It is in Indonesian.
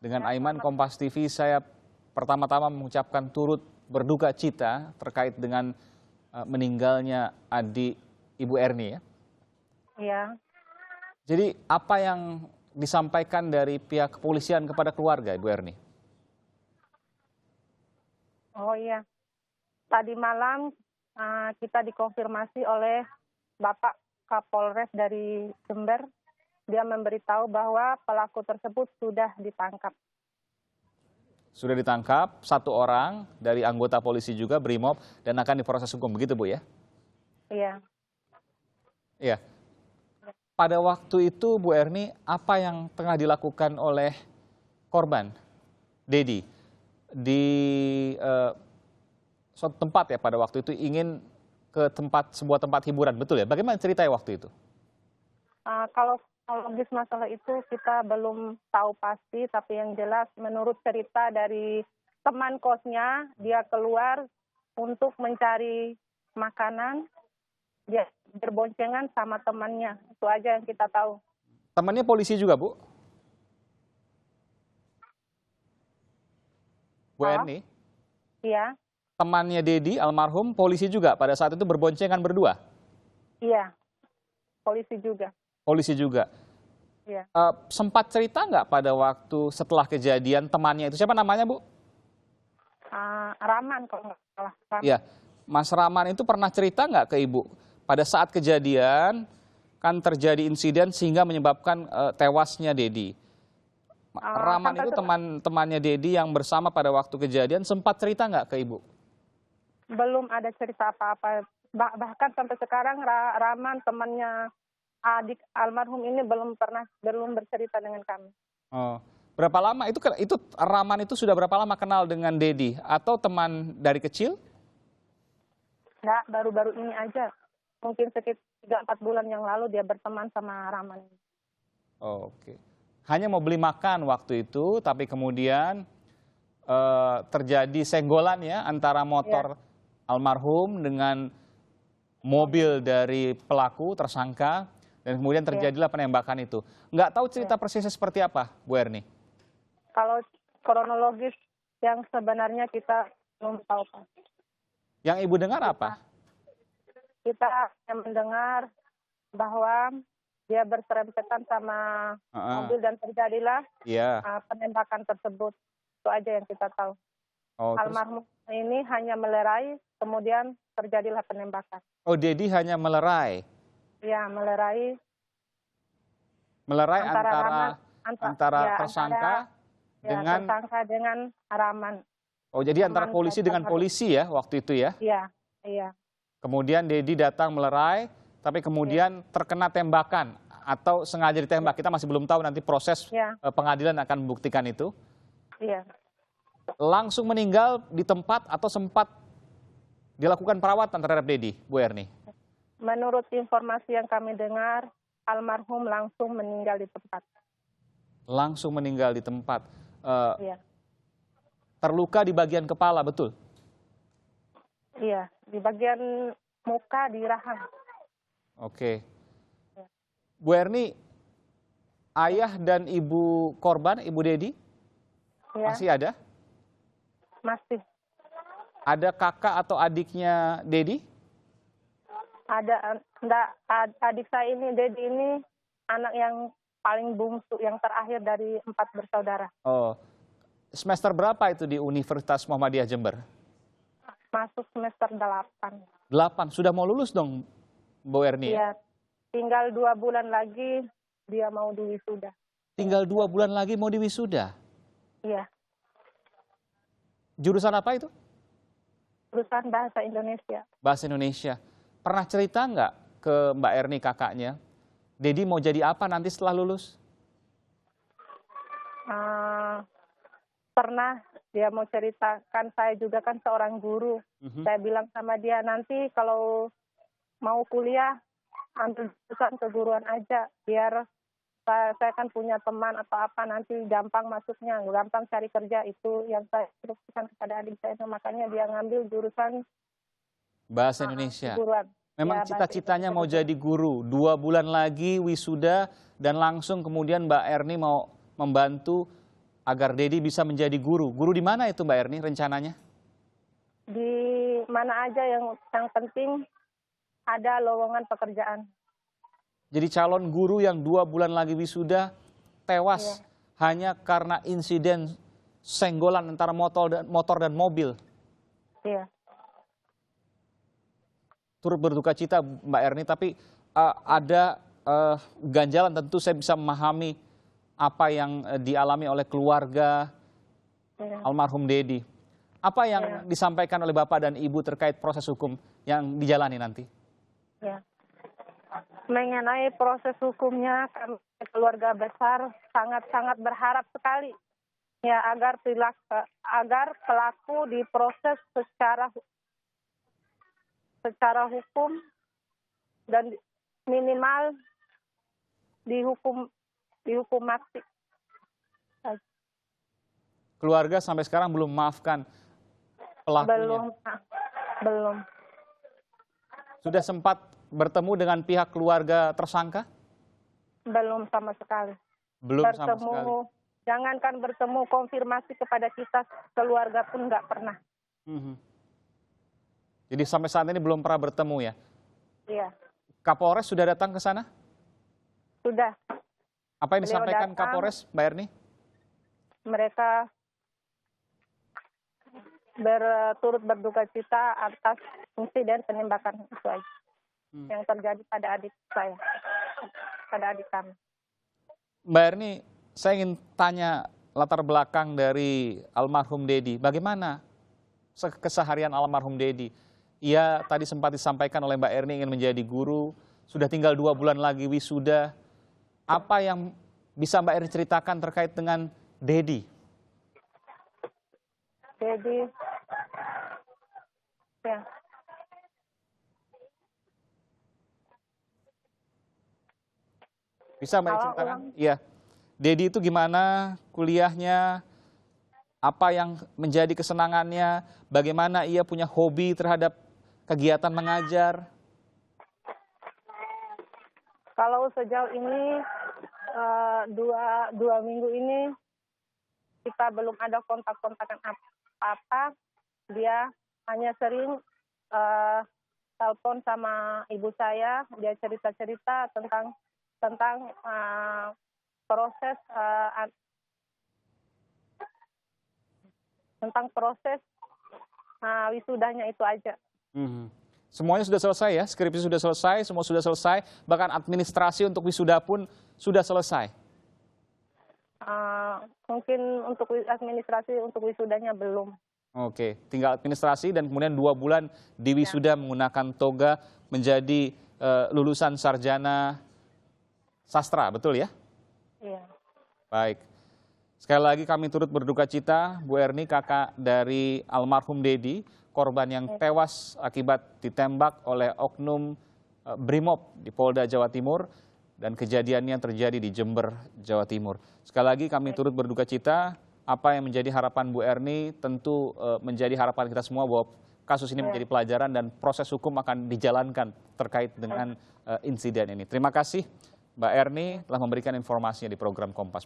dengan Aiman, Kompas TV. Saya pertama-tama mengucapkan turut berduka cita terkait dengan meninggalnya adik Ibu Erni ya. Iya. Jadi apa yang disampaikan dari pihak kepolisian kepada keluarga Ibu Erni? Oh iya. Tadi malam kita dikonfirmasi oleh Bapak Kapolres dari Jember. Dia memberitahu bahwa pelaku tersebut sudah ditangkap. Sudah ditangkap satu orang dari anggota polisi juga, Brimob, dan akan diproses hukum, begitu Bu ya? Iya. Iya. Pada waktu itu Bu Erni, apa yang tengah dilakukan oleh korban, Dedi, di suatu tempat ya pada waktu itu, ingin ke sebuah tempat hiburan, betul ya? Bagaimana ceritanya waktu itu? Kalau logis masalah itu kita belum tahu pasti, tapi yang jelas menurut cerita dari teman kosnya, dia keluar untuk mencari makanan, dia berboncengan sama temannya, itu aja yang kita tahu. Temannya polisi juga Bu? Bu Erni? Iya. Temannya Dedi, almarhum, polisi juga pada saat itu berboncengan berdua? Iya, polisi juga. Polisi juga. Iya. Sempat cerita nggak pada waktu setelah kejadian temannya itu, siapa namanya Bu? Rahman kalau nggak salah. Iya, Mas Rahman itu pernah cerita nggak ke Ibu pada saat kejadian kan terjadi insiden sehingga menyebabkan tewasnya Dedi. Rahman itu teman-temannya Dedi yang bersama pada waktu kejadian, sempat cerita nggak ke Ibu? Belum ada cerita apa-apa. Bahkan sampai sekarang Rahman temannya adik almarhum ini belum bercerita dengan kami. Oh, berapa lama itu Rahman itu sudah berapa lama kenal dengan Dedi atau teman dari kecil? Enggak, baru-baru ini aja. Mungkin sekitar 3-4 bulan yang lalu dia berteman sama Rahman. Oke. Hanya mau beli makan waktu itu, tapi kemudian terjadi senggolan ya antara motor almarhum dengan mobil dari pelaku tersangka, dan kemudian terjadilah penembakan itu. Nggak tahu cerita persisnya seperti apa, Bu Erni? Kalau kronologis yang sebenarnya kita belum tahu, Pak. Yang Ibu dengar apa? Kita mendengar bahwa dia berserempetan sama mobil dan terjadilah penembakan tersebut. Itu aja yang kita tahu. Almarhum ini hanya melerai, kemudian terjadilah penembakan. Oh, Dedi hanya melerai? Iya, melerai. Melerai antara tersangka dengan tersangka dengan Rahman. Oh, jadi antara polisi dengan polisi ya waktu itu ya? Iya, iya. Kemudian Dedi datang melerai, tapi kemudian terkena tembakan atau sengaja ditembak. Kita masih belum tahu, nanti proses pengadilan akan membuktikan itu. Iya. Langsung meninggal di tempat atau sempat dilakukan perawatan terhadap Dedi, Bu Erni? Menurut informasi yang kami dengar, almarhum langsung meninggal di tempat. Langsung meninggal di tempat. Iya. Terluka di bagian kepala, betul? Iya, di bagian muka, di rahang. Oke. Bu Erni, ayah dan ibu korban, Ibu Dedi, masih ada? Masih. Ada kakak atau adiknya Dedi? Ada, adik saya ini, Dedi ini anak yang paling bungsu, yang terakhir dari 4 bersaudara. Oh, semester berapa itu di Universitas Muhammadiyah Jember? Masuk semester 8. 8, sudah mau lulus dong, Bu Erni? Iya, tinggal 2 bulan lagi dia mau diwisuda. Tinggal 2 bulan lagi mau diwisuda? Iya. Jurusan apa itu? Jurusan Bahasa Indonesia. Bahasa Indonesia. Pernah cerita nggak ke Mbak Erni kakaknya, Dedi mau jadi apa nanti setelah lulus? Pernah, dia mau ceritakan, saya juga kan seorang guru. Saya bilang sama dia, nanti kalau mau kuliah, ambil jurusan keguruan aja. Biar saya kan punya teman atau apa, nanti gampang masuknya, gampang cari kerja. Itu yang saya instruksikan kepada adik saya. Makanya dia ngambil jurusan Bahasa Indonesia. Keguruan. Memang cita-citanya mau jadi guru. 2 bulan lagi wisuda dan langsung kemudian Mbak Erni mau membantu agar Dedi bisa menjadi guru. Guru di mana itu Mbak Erni rencananya? Di mana aja yang penting ada lowongan pekerjaan. Jadi calon guru yang 2 bulan lagi wisuda tewas hanya karena insiden senggolan antara motor dan mobil. Iya. Turut berduka cita Mbak Erni, tapi ada ganjalan, tentu saya bisa memahami apa yang dialami oleh keluarga almarhum Dedi. Apa yang disampaikan oleh Bapak dan Ibu terkait proses hukum yang dijalani nanti? Ya. Mengenai proses hukumnya, kami keluarga besar sangat-sangat berharap sekali ya agar pelaku diproses secara hukum dan minimal dihukum mati. Keluarga sampai sekarang belum memaafkan pelakunya. Belum. Sudah sempat bertemu dengan pihak keluarga tersangka? Belum sama sekali. Belum sama sekali. Jangankan bertemu, konfirmasi kepada kita keluarga pun nggak pernah. Jadi sampai saat ini belum pernah bertemu ya? Iya. Kapolres sudah datang ke sana? Sudah. Apa yang disampaikan Kapolres, Mbak Erni? Mereka berturut berduka cita atas insiden penembakan itu aja yang terjadi pada adik saya, pada adik kami. Mbak Erni, saya ingin tanya latar belakang dari almarhum Dedi. Bagaimana keseharian almarhum Dedi? Ia tadi sempat disampaikan oleh Mbak Erni ingin menjadi guru, sudah tinggal 2 bulan lagi wisuda. Apa yang bisa Mbak Erni ceritakan terkait dengan Dedi? Dedi, ya. Bisa Mbak ceritakan? Iya. Dedi itu gimana kuliahnya? Apa yang menjadi kesenangannya? Bagaimana ia punya hobi terhadap kegiatan mengajar? Kalau sejauh ini dua minggu ini kita belum ada kontak-kontakan apa-apa. Dia hanya sering telepon sama ibu saya. Dia cerita-cerita tentang proses wisudanya itu aja. Semuanya sudah selesai ya, skripsi sudah selesai, semua sudah selesai, bahkan administrasi untuk wisuda pun sudah selesai. Mungkin untuk administrasi untuk wisudanya belum. Oke, tinggal administrasi dan kemudian 2 bulan di wisuda menggunakan toga menjadi lulusan sarjana sastra, betul ya? Iya. Baik. Sekali lagi kami turut berduka cita, Bu Erni, kakak dari almarhum Dedi, korban yang tewas akibat ditembak oleh oknum Brimob di Polda Jawa Timur, dan kejadiannya terjadi di Jember, Jawa Timur. Sekali lagi kami turut berduka cita. Apa yang menjadi harapan Bu Erni tentu menjadi harapan kita semua bahwa kasus ini menjadi pelajaran dan proses hukum akan dijalankan terkait dengan insiden ini. Terima kasih Mbak Erni telah memberikan informasinya di program Kompas.